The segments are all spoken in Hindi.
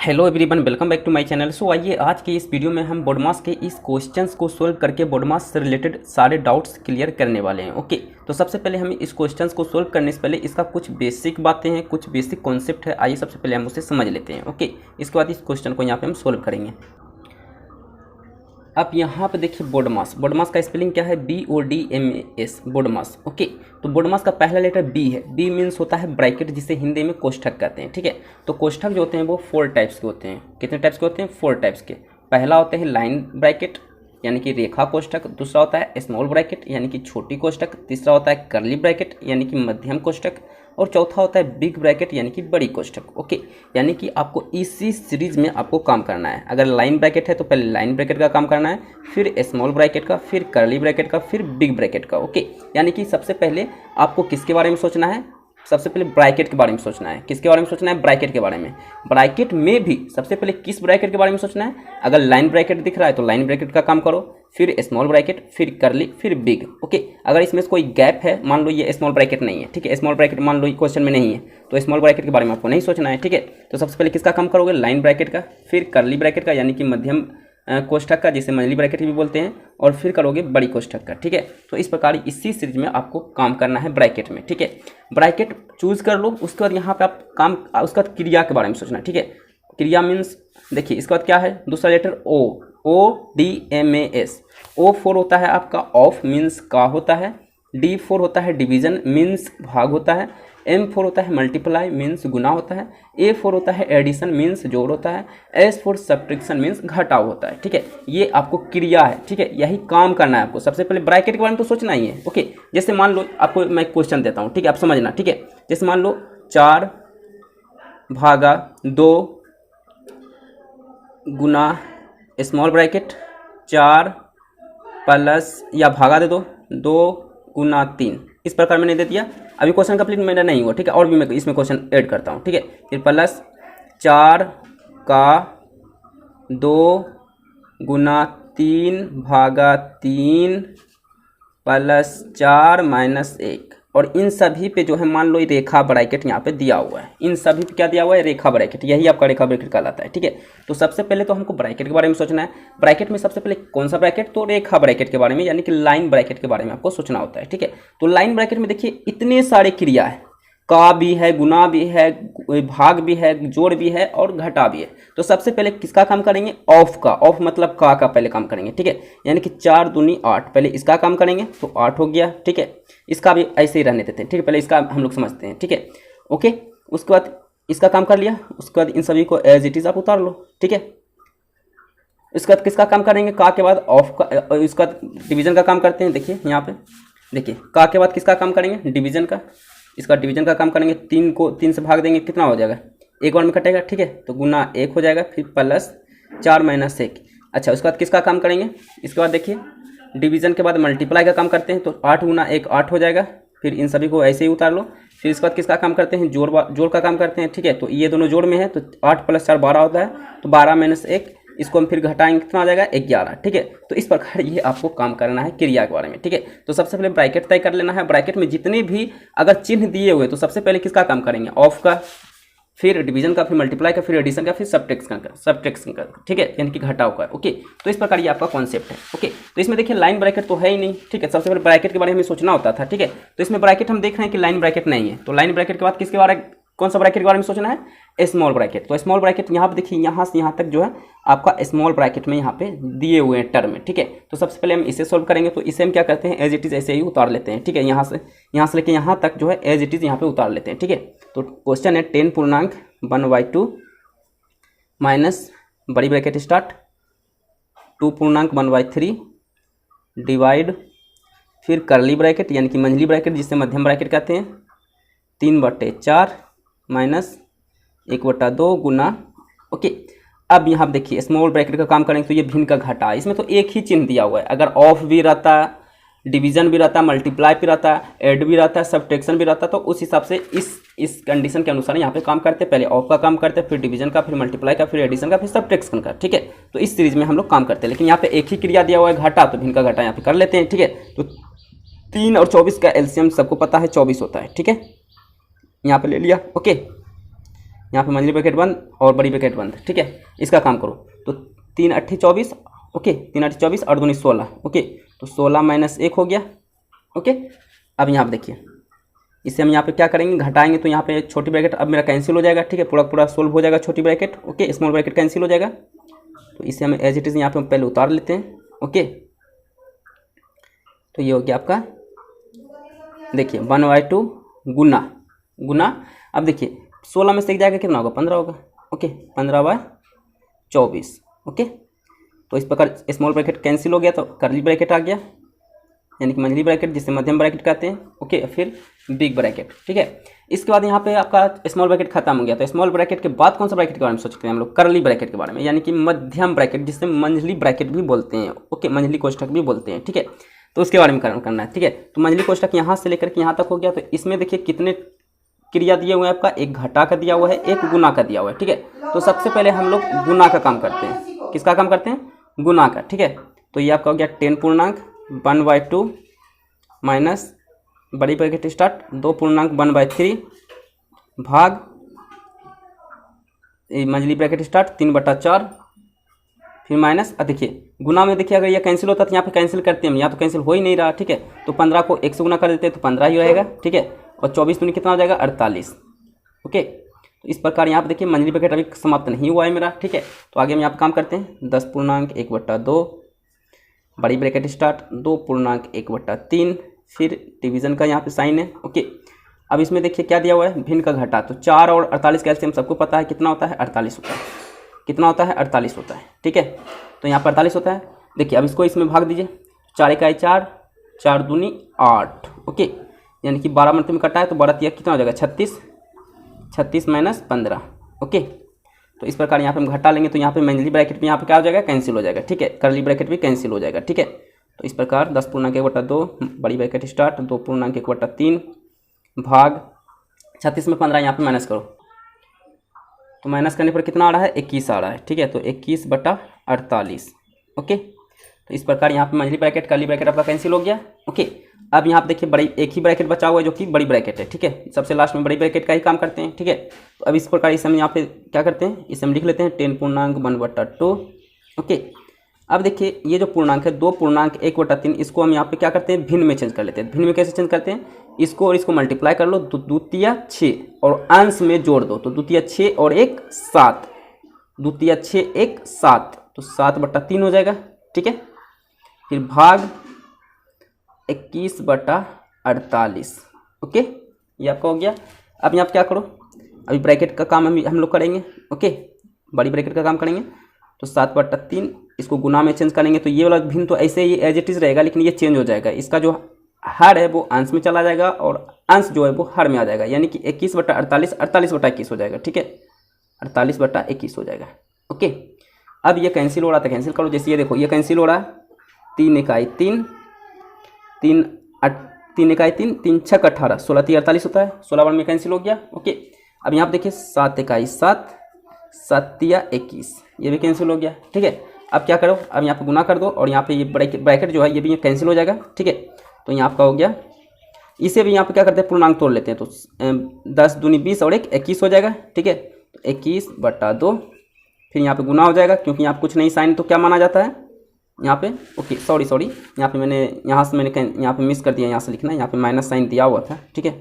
Hello everyone, welcome back to my channel. So आइए आज के इस वीडियो में हम बोडमास के इस क्वेश्चंस को सोल्व करके बोडमास से रिलेटेड सारे डाउट्स क्लियर करने वाले हैं। ओके, तो सबसे पहले हम इस क्वेश्चंस को सोल्व करने से पहले इसका कुछ बेसिक बातें हैं, कुछ बेसिक कॉन्सेप्ट है। आइए सबसे पहले हम उसे समझ लेते हैं। ओके, इसके बाद इस क्वेश्चन को यहाँ पे हम सोल्व करेंगे। अब यहाँ पे देखिए बोडमास का स्पेलिंग क्या है? BODMAS, BODMAS. ओके, तो बोडमास का पहला लेटर B है। B मीन्स होता है ब्रैकेट, जिसे हिंदी में कोष्ठक कहते हैं। ठीक है, तो कोष्ठक जो होते हैं वो 4 टाइप्स के होते हैं। कितने टाइप्स के होते हैं? 4 टाइप्स के। पहला होता है लाइन ब्रैकेट यानी कि रेखा कोष्ठक, दूसरा होता है स्मॉल ब्रैकेट यानी कि छोटी कोष्ठक, तीसरा होता है कर्ली ब्रैकेट यानी कि मध्यम कोष्ठक, और चौथा होता है बिग ब्रैकेट यानी कि बड़ी कोष्ठक। ओके, यानी कि आपको इसी सीरीज में आपको काम करना है। अगर लाइन ब्रैकेट है तो पहले लाइन ब्रैकेट का काम करना है, फिर स्मॉल ब्रैकेट का, फिर कर्ली ब्रैकेट का, फिर बिग ब्रैकेट का। ओके, यानी कि सबसे पहले आपको किसके बारे में सोचना है? सबसे पहले ब्रैकेट के बारे में सोचना है। किसके बारे में सोचना है? ब्रैकेट के बारे में। ब्रैकेट में भी सबसे पहले किस ब्रैकेट के बारे में सोचना है? अगर लाइन ब्रैकेट दिख रहा है तो लाइन ब्रैकेट का काम करो, फिर स्मॉल ब्रैकेट, फिर कर्ली, फिर बिग। ओके, अगर इसमें से कोई गैप है, मान लो ये स्मॉल ब्रैकेट नहीं है, ठीक है, स्मॉल ब्रैकेट मान लो क्वेश्चन में नहीं है, तो स्मॉल ब्रैकेट के बारे में आपको नहीं सोचना है। ठीक है, तो सबसे पहले किसका काम करोगे? लाइन ब्रैकेट का, फिर कर्ली ब्रैकेट का यानी कि मध्यम कोष्ठक का, जिसे मंझली ब्रैकेट भी बोलते हैं, और फिर करोगे बड़ी कोष्ठक का। ठीक है, तो इस प्रकार इसी सीरीज में आपको काम करना है ब्रैकेट में। ठीक है, ब्रैकेट चूज कर लो, उसके बाद यहाँ पे आप काम, उसके बाद क्रिया के बारे में सोचना है। ठीक है, क्रिया मीन्स देखिए इसके बाद क्या है? दूसरा लेटर ODMAS। O4 होता है आपका ऑफ मीन्स का होता है, D4 होता है डिवीजन मीन्स भाग होता है, M4 होता है मल्टीप्लाई मीन्स गुना होता है, A4 होता है एडिशन मीन्स जोड़ होता है, S4 सब्ट्रैक्शन मीन्स घटाव होता है। ठीक है, ये आपको क्रिया है। ठीक है, यही काम करना है आपको। सबसे पहले ब्रैकेट के बारे में तो सोचना ही है। ओके, जैसे मान लो आपको मैं क्वेश्चन देता हूँ, ठीक है, आप समझना। ठीक है, जैसे मान लो 4 भागा 2 गुना स्मॉल ब्रैकेट 4 प्लस, या भागा दे दो 2 गुना 3, इस प्रकार मैंने दे दिया। अभी क्वेश्चन कंप्लीट मेरा नहीं हुआ। ठीक है, और भी मैं इसमें क्वेश्चन ऐड करता हूँ। ठीक है, फिर प्लस 4 का 2 गुना 3 भागा 3 प्लस 4 माइनस 1, और इन सभी पे जो है मान लो ये रेखा ब्रैकेट यहाँ पे दिया हुआ है। इन सभी पे क्या दिया हुआ है? रेखा ब्रैकेट। यही आपका रेखा ब्रैकेट कहलाता है। ठीक है, तो सबसे पहले तो हमको ब्रैकेट के बारे में सोचना है। ब्रैकेट में सबसे पहले कौन सा ब्रैकेट? तो रेखा ब्रैकेट के बारे में, यानी कि लाइन ब्रैकेट के बारे में आपको सोचना होता है। ठीक है, तो लाइन ब्रैकेट में देखिए इतने सारे क्रिया है, का भी है, गुना भी है, भाग भी है, जोड़ भी है, और घटा भी है। तो सबसे पहले किसका काम करेंगे? ऑफ का। ऑफ मतलब का पहले काम करेंगे। ठीक है, यानी कि 4 दूनी 8, पहले इसका काम करेंगे तो 8 हो गया। ठीक है, इसका भी ऐसे ही रहने देते हैं। ठीक है, पहले इसका हम लोग समझते हैं। ठीक है, ओके, उसके बाद इसका काम कर लिया, उसके बाद इन सभी को एज इट इज आप उतार लो। ठीक है, इसके बाद किसका काम करेंगे? का के बाद ऑफ का, इसका डिवीजन का काम करते हैं। देखिए यहाँ पे, देखिए का के बाद किसका काम करेंगे? डिवीजन का। इसका डिवीजन का काम करेंगे, 3 को 3 से भाग देंगे, कितना हो जाएगा? एक बार में कटेगा। ठीक है, तो गुना 1 हो जाएगा, फिर प्लस 4 माइनस 1। अच्छा, उसके बाद किसका काम करेंगे? इसके बाद देखिए डिवीजन के बाद मल्टीप्लाई का काम करते हैं, तो 8 गुना 1 8 हो जाएगा। फिर इन सभी को ऐसे ही उतार लो। फिर इसके बाद किसका काम करते हैं? जोड़ का काम करते हैं। ठीक है, तो ये दोनों जोड़ में है, तो 8 प्लस 4 12 होता है, तो 12 माइनस 1, इसको हम फिर घटाएंगे, कितना आ जाएगा? 11। ठीक है, तो इस प्रकार ये आपको काम करना है क्रिया के बारे में। ठीक है, तो सबसे पहले ब्रैकेट तय कर लेना है। ब्रैकेट में जितने भी अगर चिन्ह दिए हुए, तो सबसे पहले किसका काम करेंगे? ऑफ का, फिर डिवीजन का, फिर मल्टीप्लाई का, फिर एडिशन का, फिर सब्ट्रैक्शन का। ठीक है, यानी कि घटाव का। ओके, तो इस प्रकार ये आपका कॉन्सेप्ट है। ओके, तो इसमें देखिए लाइन ब्रैकेट तो है ही नहीं। ठीक है, सबसे पहले ब्रैकेट के बारे में सोचना होता था। ठीक है, तो इसमें ब्रैकेट हम देख रहे हैं कि लाइन ब्रैकेट नहीं है, तो लाइन ब्रैकेट के बाद किसके बारे में, कौन सा ब्रैकेट के बारे में सोचना है? Small bracket. तो स्मॉल ब्रैकेट यहाँ पे देखिए, यहाँ से यहाँ तक जो है आपका स्मॉल ब्रैकेट में यहाँ पे दिए हुए हैं टर्म। ठीक है, तो सबसे पहले हम इसे सोल्व करेंगे, तो इसे हम क्या करते हैं? एज इट इज ऐसे ही उतार लेते हैं। ठीक है, यहाँ से लेके यहाँ तक जो है एज इट इज यहाँ पे उतार लेते हैं। ठीक है, तो क्वेश्चन है 10.1/2 माइनस बड़ी ब्रैकेट स्टार्ट 2.1/3 डिवाइड, फिर कर्ली ब्रैकेट यानी कि मंझली ब्रैकेट, जिसे मध्यम ब्रैकेट कहते हैं, 3/4 माइनस 1/2 गुना। ओके, अब यहाँ देखिए स्मॉल ब्रैकेट का काम करेंगे, तो ये भिन्न का घटा, इसमें तो एक ही चिन्ह दिया हुआ है। अगर ऑफ भी रहता, डिवीजन भी रहता, मल्टीप्लाई भी रहता, ऐड भी रहता, सब्ट्रैक्शन भी रहता, तो उस हिसाब से इस कंडीशन के अनुसार यहाँ पे काम करते। पहले ऑफ का काम करते, फिर डिवीजन का, फिर मल्टीप्लाई का, फिर एडिशन का, फिर सब्ट्रैक्शन का। ठीक है, तो इस सीरीज में हम लोग काम करते हैं, लेकिन यहाँ पे एक ही क्रिया दिया हुआ है घटा, तो भिन्न का घटा यहाँ पे कर लेते हैं। ठीक है, तो 3 और 24 का एलसीएम सबको पता है 24 होता है। ठीक है, यहाँ पे ले लिया। ओके, यहाँ पे मंझली ब्रैकेट बंद और बड़ी ब्रैकेट बंद, ठीक है। इसका काम करो तो 3 8 24, ओके, 3 8 24 और 2 16, ओके, तो 16 माइनस 1 हो गया, ओके। अब यहाँ पे देखिए, इसे हम यहाँ पे क्या करेंगे, घटाएंगे तो यहाँ पे छोटी ब्रैकेट अब मेरा कैंसिल हो जाएगा, ठीक है, पूरा पूरा सोल्व हो जाएगा छोटी bracket, okay, small bracket cancel हो जाएगा। तो इसे हम एज इट इज़ यहाँ पे पहले उतार लेते हैं, ओके। तो ये हो गया आपका, देखिए 1/2 गुना गुना। अब देखिए 16 में से एक जाएगा कितना होगा, 15 होगा, ओके, 15/24, ओके। तो इस प्रकार स्मॉल ब्रैकेट कैंसिल हो गया तो कर्ली ब्रैकेट आ गया, यानी कि मंझली ब्रैकेट जिसे मध्यम ब्रैकेट कहते हैं, ओके, फिर बिग ब्रैकेट, ठीक है। इसके बाद यहाँ पे आपका स्मॉल ब्रैकेट खत्म हो गया, तो स्मॉल ब्रैकेट के बाद कौन सा ब्रैकेट के बारे में सोचते हैं हम लोग, कर्ली ब्रैकेट के बारे में, यानी कि मध्यम ब्रैकेट जिसे मंझली ब्रैकेट भी बोलते हैं, ओके, मंझली कोष्ठक भी बोलते हैं, ठीक है। तो उसके बारे में करना है, ठीक है। तो मंझली कोष्ठक यहाँ से लेकर के यहाँ तक हो गया। तो इसमें देखिए कितने क्रिया दिए हुए हैं आपका, एक घटा का दिया हुआ है, एक गुना का दिया हुआ है, ठीक है। तो सबसे पहले हम लोग गुना का काम करते हैं, किसका काम करते हैं, गुना का, ठीक है। तो ये आपका हो गया 10 पूर्णांक 1/2 माइनस बड़ी ब्रैकेट स्टार्ट 2 पूर्णांक 1/3 भाग मंझली ब्रैकेट स्टार्ट 3/4, फिर माइनस। अब देखिए गुना में देखिए अगर ये कैंसिल होता तो यहाँ पे कैंसिल करते हैं, यहाँ तो कैंसिल हो ही नहीं रहा, ठीक है। तो 15 को 1 से गुना कर देते हैं तो 15 ही रहेगा, ठीक है। और 24 दूनी कितना हो जाएगा, 48, ओके। तो इस प्रकार यहाँ पे देखिए मंझली ब्रैकेट अभी समाप्त नहीं हुआ है मेरा, ठीक है। तो आगे हम यहाँ पे काम करते हैं, 10 पूर्णांक 1/2 बड़ी ब्रैकेट स्टार्ट 2 पूर्णांक 1/3, फिर डिवीजन का यहाँ पे साइन है, ओके। अब इसमें देखिए क्या दिया हुआ है, भिन्न का घटा। तो 4 और 48 का एलसीएम सबको पता है कितना होता है, 48 होता है, कितना होता है, 48 होता है, ठीक है। तो यहाँ पर 48 होता है। देखिए अब इसको इसमें भाग दीजिए, 4 इकाई 4, 4 दूनी 8, ओके, यानी कि 12 मिनट में कटा है तो 12 तिया कितना हो जाएगा, 36, 36 माइनस 15, ओके। तो इस प्रकार यहाँ पे हम घटा लेंगे तो यहाँ पे मंझली ब्रैकेट भी यहाँ पे क्या हो जाएगा, कैंसिल हो जाएगा, ठीक है। कर्ली ब्रैकेट भी कैंसिल हो जाएगा, ठीक है। तो इस प्रकार 10 पूर्णांक 1/2 बड़ी ब्रैकेट स्टार्ट 2 पूर्णांक 1/3 भाग 36 में 15 यहाँ पे माइनस करो, तो माइनस करने पर कितना आ रहा है, 21 आ रहा है, ठीक है। तो 21/48, ओके। तो इस प्रकार यहाँ पे मंझली ब्रैकेट कर्ली ब्रैकेट आपका कैंसिल हो गया, ओके। अब यहाँ पे देखिए बड़ी एक ही ब्रैकेट बचा हुआ है जो कि बड़ी ब्रैकेट है, ठीक है। सबसे लास्ट में बड़ी ब्रैकेट का ही काम करते हैं, ठीक है। तो अब इस प्रकार इसे हम यहाँ पे क्या करते हैं, इसे हम लिख लेते हैं 10 पूर्णांक 1/2, ओके। अब देखिए ये जो पूर्णांक है 2 पूर्णांक 1/3, इसको हम यहाँ पे क्या करते हैं, भिन्न में चेंज कर लेते हैं। भिन्न में कैसे चेंज करते हैं, इसको और इसको मल्टीप्लाई कर लो, तो द्वितीय 6 और अंश में जोड़ दो, तो द्वितीय 6 और 1 7, द्वितीय 6 1 7, तो 7/3 हो जाएगा, ठीक है। फिर भाग 21/48, ओके, ये आपका हो गया। अब यहाँ पे क्या करो, अभी ब्रैकेट का काम हम लोग करेंगे, ओके, बड़ी ब्रैकेट का काम करेंगे। तो 7/3 इसको गुना में चेंज करेंगे तो ये वाला भिन्न तो ऐसे ही एज इट इज रहेगा, लेकिन ये चेंज हो जाएगा, इसका जो हर है वो अंश में चला जाएगा और अंश जो है वो हर में आ जाएगा, यानी कि 21/48 48/21 हो जाएगा, ठीक है, 48/21 हो जाएगा, ओके। अब ये कैंसिल हो रहा था, कैंसिल करो, जैसे ये देखो ये कैंसिल हो रहा है, 3 इकाई 3, 3 इकाई 3, 3 6 18, 16 3 48 होता है, 16 बार में कैंसिल हो गया, ओके। अब यहाँ पे देखिए 7 इकाई 7, 7 तिया 21, ये भी कैंसिल हो गया, ठीक है। अब क्या करो, अब यहाँ पे गुना कर दो और यहाँ पे ये ब्रैकेट जो है ये भी कैंसिल हो जाएगा, ठीक है। तो यहाँ आपका हो गया, इसे भी यहाँ पे क्या करते हैं, पूर्णांक तोड़ लेते हैं, तो 10 दूनी 20 और 1 21 हो जाएगा, ठीक है। तो 21/2, फिर यहाँ पे गुना हो जाएगा, क्योंकि यहाँ पे कुछ नहीं साइन तो क्या माना जाता है यहाँ पे, ओके, सॉरी यहाँ पे मैंने यहाँ पे मिस कर दिया, यहाँ से लिखना है, यहाँ पे माइनस साइन दिया हुआ था, ठीक है,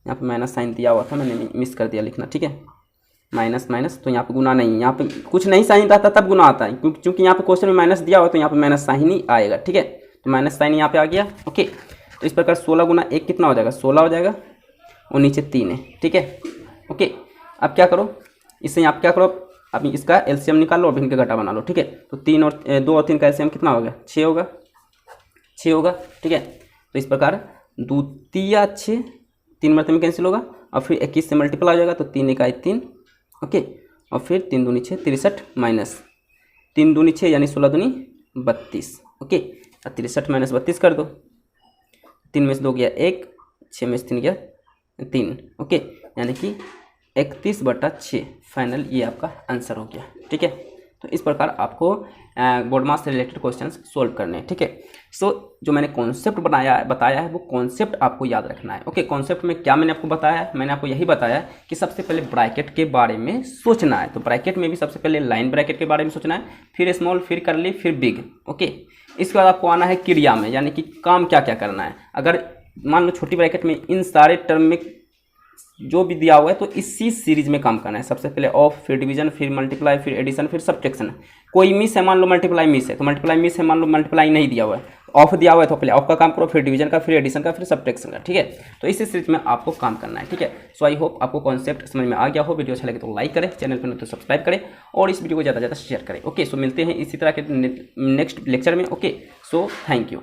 यहाँ पे माइनस साइन दिया हुआ था, मैंने मिस कर दिया लिखना, ठीक है, माइनस माइनस, तो यहाँ पे गुना नहीं, यहाँ पे कुछ नहीं साइन रहता तब गुना आता है, क्योंकि यहाँ पे क्वेश्चन में माइनस दिया हुआ तो यहाँ पे माइनस साइन ही आएगा, ठीक है। तो माइनस साइन यहाँ पे आ गया, ओके। तो इस प्रकार 16 गुना 1 कितना हो जाएगा, 16 हो जाएगा, और नीचे 3 है, ठीक है, ओके। अब क्या करो, इससे यहाँ पे क्या करो, अब इसका एलसीएम निकाल लो और भिन्न का घटा बना लो, ठीक है। तो 2 और 3 का एलसीएम कितना होगा, 6 होगा, 6 होगा, ठीक है। तो इस प्रकार द्वितीय 6 3 मरतबे में कैंसिल होगा और फिर 21 से मल्टीप्लाई हो जाएगा, तो 3 इकाई 3, ओके, और फिर 3 दूनी 6 63 माइनस 3 दूनी 6 यानी 16 दूनी 32, ओके। और 63 माइनस 32 कर दो, 3 में से 2 गया 1, 6 में से 3 गया 3, ओके, यानी कि 31/6 फाइनल ये आपका आंसर हो गया, ठीक है। तो इस प्रकार आपको बोर्ड मास से रिलेटेड क्वेश्चंस सोल्व करने हैं, ठीक है। सो जो मैंने कॉन्सेप्ट बताया है वो कॉन्सेप्ट आपको याद रखना है। ओके, कॉन्सेप्ट में क्या मैंने आपको बताया है, मैंने आपको यही बताया कि सबसे पहले ब्रैकेट के बारे में सोचना है। तो ब्रैकेट में भी सबसे पहले लाइन ब्रैकेट के बारे में सोचना है, फिर स्मॉल, फिर करली, फिर बिग। ओके, इसके बाद आपको आना है क्रिया में, यानी कि काम क्या क्या करना है। अगर मान लो छोटी ब्रैकेट में इन सारे टर्म में जो भी दिया हुआ है तो इसी सीरीज में काम करना है। सबसे पहले ऑफ, फिर डिवीजन, फिर मल्टीप्लाई, फिर एडिशन, फिर सब्ट्रैक्शन। कोई मिस है, मान लो मल्टीप्लाई मिस है तो मल्टीप्लाई मिस है, मान लो मल्टीप्लाई नहीं दिया हुआ है, ऑफ दिया हुआ है तो पहले ऑफ का काम करो, फिर डिवीजन का, फिर एडिशन का, फिर सब्ट्रैक्शन का, ठीक है। तो इसी सीरीज में आपको काम करना है, ठीक है। सो आई होप आपको कॉन्सेप्ट समझ में आ गया हो। वीडियो अच्छा लगे तो लाइक करें, चैनल पर नहीं तो सब्सक्राइब करें और इस वीडियो को ज़्यादा से ज़्यादा शेयर करें। ओके, सो मिलते हैं इसी तरह के नेक्स्ट लेक्चर में। Okay, so thank you.